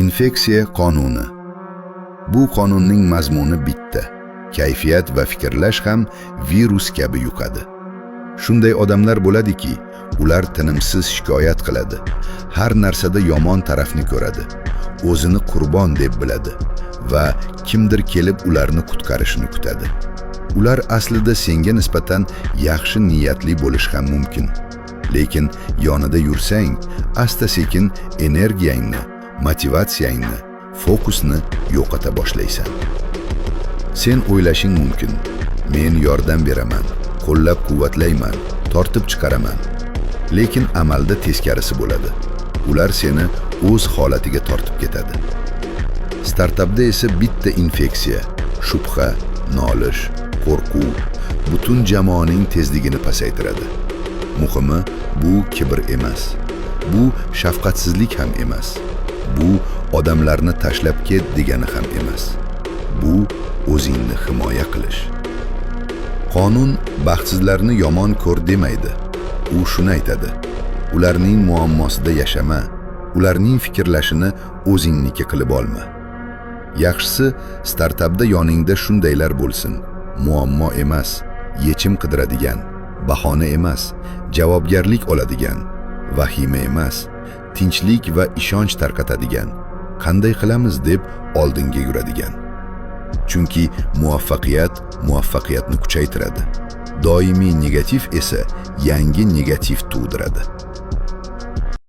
Infeksiya qonuni. Bu qonunning mazmuni bitta. Kayfiyat va fikrlash ham virus kabi yuqadi. Shunday odamlar bo'ladiki, ular tinimsiz shikoyat qiladi. Har narsada yomon tarafni ko'radi. O'zini qurbon deb biladi va kimdir kelib ularni qutqarishni kutadi. Ular aslida senga nisbatan yaxshi niyatli bo'lish ham mumkin. Lekin yonida yursang, asta-sekin energiyangni, motivatsiyangni, fokusni yo'qota boshlaysan. Sen o'ylashing mumkin, men yordam beraman, qo'llab-quvvatlayman, tortib chiqaraman. Lekin amalda teskarisi bo'ladi. Ular seni o'z holatiga tortib ketadi. Startapda esa bitta infeksiya, shubha, nolish, qo'rquv butun jamoaning tezligini pasaytiradi. Muhimi, bu kibr emas. Bu shafqatsizlik ham emas. Bu odamlarni tashlab ket degani ham emas. Bu o'zingni himoya qilish. Qonun baxtsizlarni yomon ko'r demaydi. U shuni aytadi: ularning muammosida yashama, ularning fikrlashini o'zingniki qilib olma. Yaxshisi, startapda yoningda shundaylar bo'lsin. Muammo emas, yechim qidiradigan, bahona emas, javobgarlik oladigan, vahima emas, tinchlik va ishonch tarqatadigan, qanday qilamiz deb oldinga yuradigan. Chunki muvaffaqiyatni kuchaytiradi. Doimiy negativ esa yangi negativ tug'diradi.